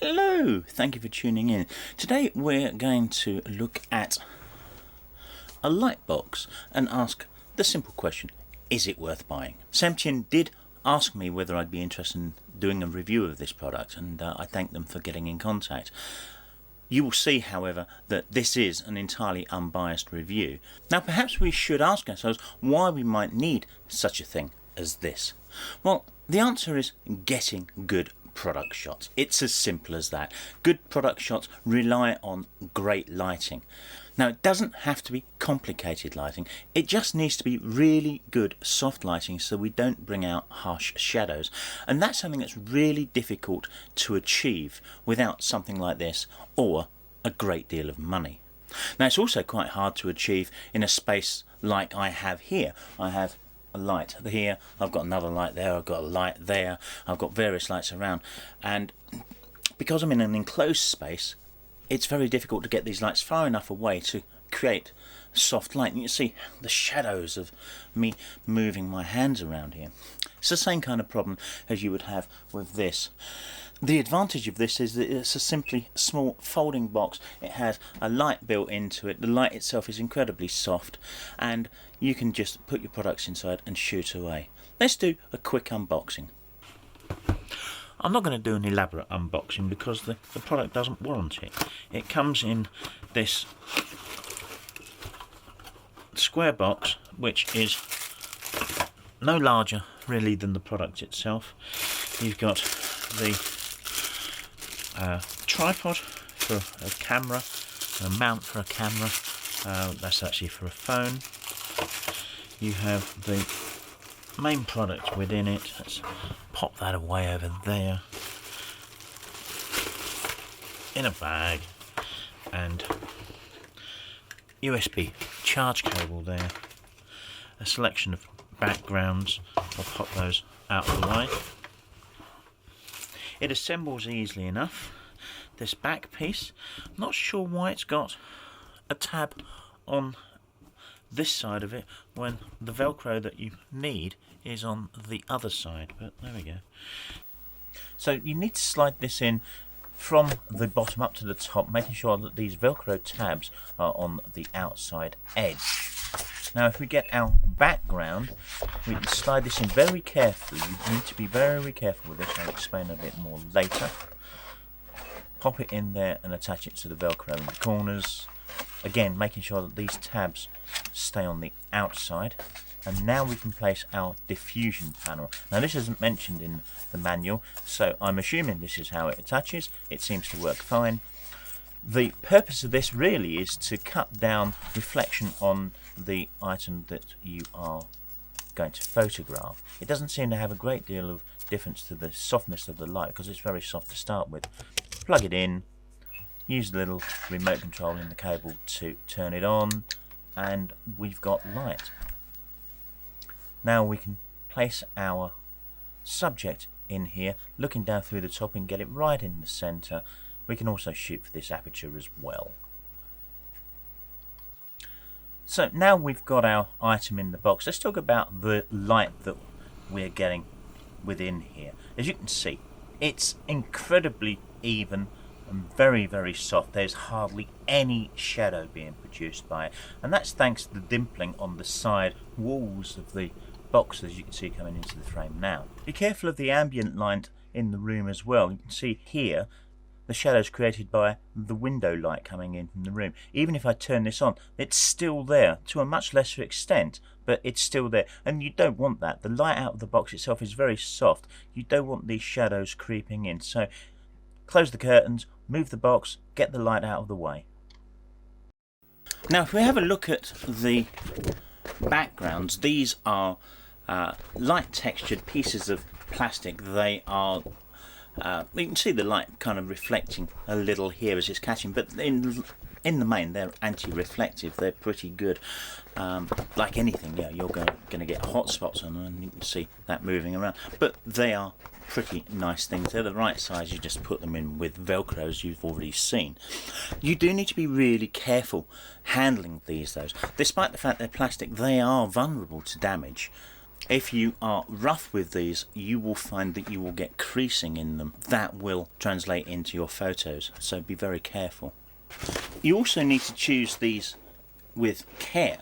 Hello, thank you for tuning in. Today we're going to look at a light box and ask the simple question, is it worth buying? Samtian did ask me whether I'd be interested in doing a review of this product, and I thank them for getting in contact. You will see, however, that this is an entirely unbiased review. Now perhaps we should ask ourselves why we might need such a thing as this. Well, the answer is getting good product shots. It's as simple as that. Good product shots rely on great lighting. Now it doesn't have to be complicated lighting, it just needs to be really good soft lighting so we don't bring out harsh shadows, and that's something that's really difficult to achieve without something like this or a great deal of money. Now it's also quite hard to achieve in a space like I have here. I have a light here, I've got another light there, I've got a light there, I've got various lights around, and because I'm in an enclosed space it's very difficult to get these lights far enough away to create soft light. And you can see the shadows of me moving my hands around here. It's the same kind of problem as you would have with this. The advantage of this is that it's a simply small folding box. It has a light built into it. The light itself is incredibly soft and you can just put your products inside and shoot away. Let's do a quick unboxing. I'm not going to do an elaborate unboxing because the product doesn't warrant it. It comes in this square box which is no larger really than the product itself. You've got the tripod for a camera, a mount for a camera, that's actually for a phone. You have the main product within it. Let's pop that away over there in a bag, and USB charge cable there, a selection of backgrounds. I'll pop those out of the way. It assembles easily enough. This back piece, not sure why it's got a tab on this side of it when the Velcro that you need is on the other side, but there we go. So you need to slide this in from the bottom up to the top, making sure that these Velcro tabs are on the outside edge. Now if we get our background, we can slide this in very carefully. You need to be very careful with this. I'll explain a bit more later. Pop it in there and attach it to the Velcro in the corners. Again, making sure that these tabs stay on the outside. And now we can place our diffusion panel. Now this isn't mentioned in the manual, so I'm assuming this is how it attaches. It seems to work fine. The purpose of this really is to cut down reflection on the item that you are going to photograph. It doesn't seem to have a great deal of difference to the softness of the light because it's very soft to start with. Plug it in, use the little remote control in the cable to turn it on, and we've got light. Now we can place our subject in here, looking down through the top, and get it right in the center. We can also shoot for this aperture as well. So now we've got our item in the box, let's talk about the light that we're getting within here. As you can see, it's incredibly even and very soft. There's hardly any shadow being produced by it, and that's thanks to the dimpling on the side walls of the box, as you can see coming into the frame now. Be careful of the ambient light in the room as well. You can see here the shadows created by the window light coming in from the room. Even if I turn this on, it's still there to a much lesser extent, but it's still there, and you don't want that. The light out of the box itself is very soft. You don't want these shadows creeping in, so close the curtains, move the box, get the light out of the way. Now if we have a look at the backgrounds, these are light textured pieces of plastic. They are you can see the light kind of reflecting a little here as it's catching, but in the main they're anti-reflective. They're pretty good. Like anything, yeah, you're going to get hot spots on them, and you can see that moving around, but they are pretty nice things. They're the right size. You just put them in with Velcros you've already seen. You do need to be really careful handling these though. Despite the fact they're plastic, they are vulnerable to damage. If you are rough with these, you will find that you will get creasing in them. That will translate into your photos, so be very careful. You also need to choose these with care.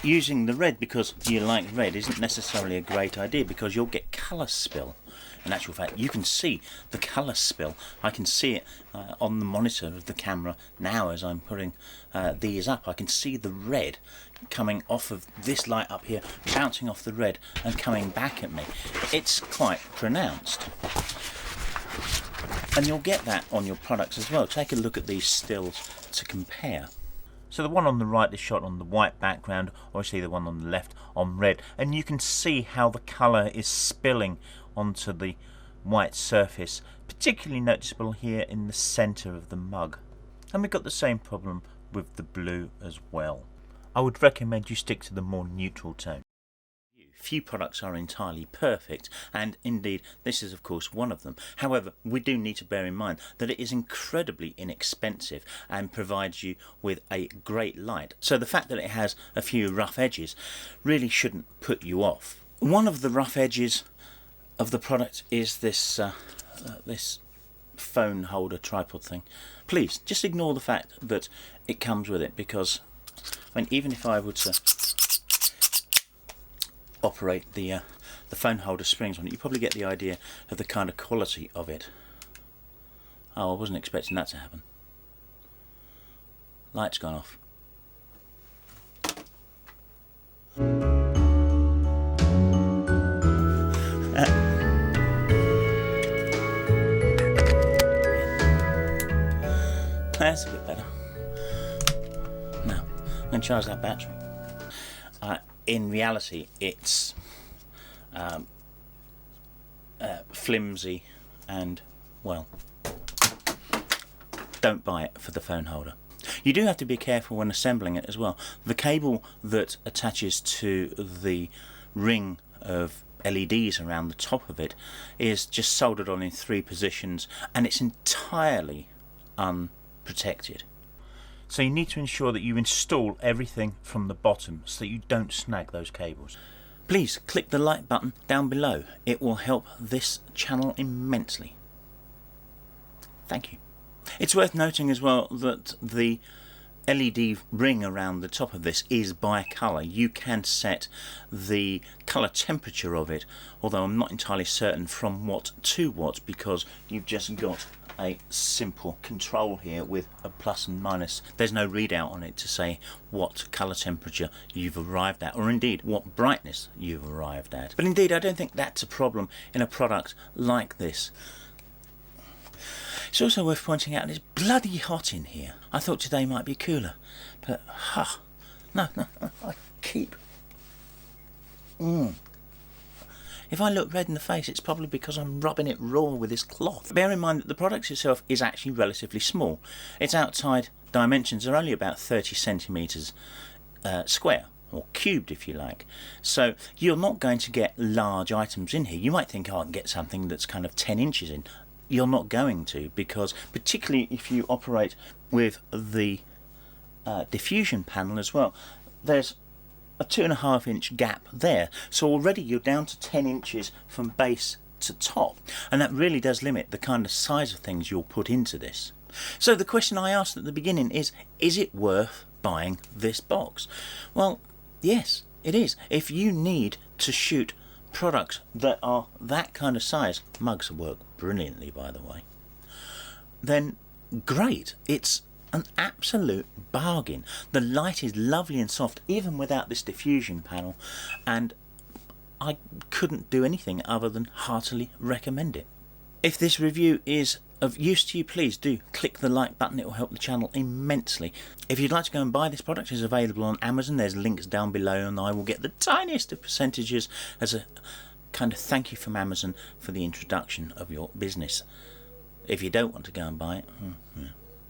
Using the red because you like red isn't necessarily a great idea, because you'll get colour spill. In actual fact, you can see the colour spill. I can see it on the monitor of the camera now as I'm putting these up. I can see the red coming off of this light up here, bouncing off the red and coming back at me. It's quite pronounced. And you'll get that on your products as well. Take a look at these stills to compare. So the one on the right is shot on the white background, obviously the one on the left on red, and you can see how the colour is spilling onto the white surface, particularly noticeable here in the centre of the mug. And we've got the same problem with the blue as well. I would recommend you stick to the more neutral tone. Few products are entirely perfect, and indeed this is of course one of them. However, we do need to bear in mind that it is incredibly inexpensive and provides you with a great light. So the fact that it has a few rough edges really shouldn't put you off. One of the rough edges of the product is this this phone holder tripod thing. Please just ignore the fact that it comes with it, because I mean, even if I were to operate the phone holder springs on it, you probably get the idea of the kind of quality of it. Oh, I wasn't expecting that to happen. Light's gone off. That's a bit better. Now, I'm going to charge that battery. In reality, it's flimsy and, well, don't buy it for the phone holder. You do have to be careful when assembling it as well. The cable that attaches to the ring of LEDs around the top of it is just soldered on in 3 positions, and it's entirely unprotected. So you need to ensure that you install everything from the bottom so that you don't snag those cables. Please click the like button down below. It will help this channel immensely. Thank you. It's worth noting as well that the LED ring around the top of this is by colour. You can set the colour temperature of it, although I'm not entirely certain from what to what, because you've just got a simple control here with a plus and minus. There's no readout on it to say what colour temperature you've arrived at, or indeed what brightness you've arrived at. But indeed, I don't think that's a problem in a product like this. It's also worth pointing out it's bloody hot in here. I thought today might be cooler, but no, I keep. If I look red in the face, it's probably because I'm rubbing it raw with this cloth. Bear in mind that the product itself is actually relatively small. Its outside dimensions are only about 30 centimetres square, or cubed if you like. So you're not going to get large items in here. You might think, oh, I can get something that's kind of 10 inches in. You're not going to, because particularly if you operate with the diffusion panel as well, there's a 2.5 inch gap there, so already you're down to 10 inches from base to top, and that really does limit the kind of size of things you'll put into this. So the question I asked at the beginning is it worth buying this box? Well, yes, it is. If you need to shoot products that are that kind of size, mugs work brilliantly by the way, then great, it's an absolute bargain. The light is lovely and soft even without this diffusion panel, and I couldn't do anything other than heartily recommend it. If this review is of use to you, please do click the like button. It will help the channel immensely. If you'd like to go and buy this product, it's available on Amazon. There's links down below, and I will get the tiniest of percentages as a kind of thank you from Amazon for the introduction of your business. If you don't want to go and buy it,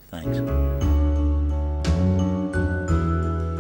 thanks.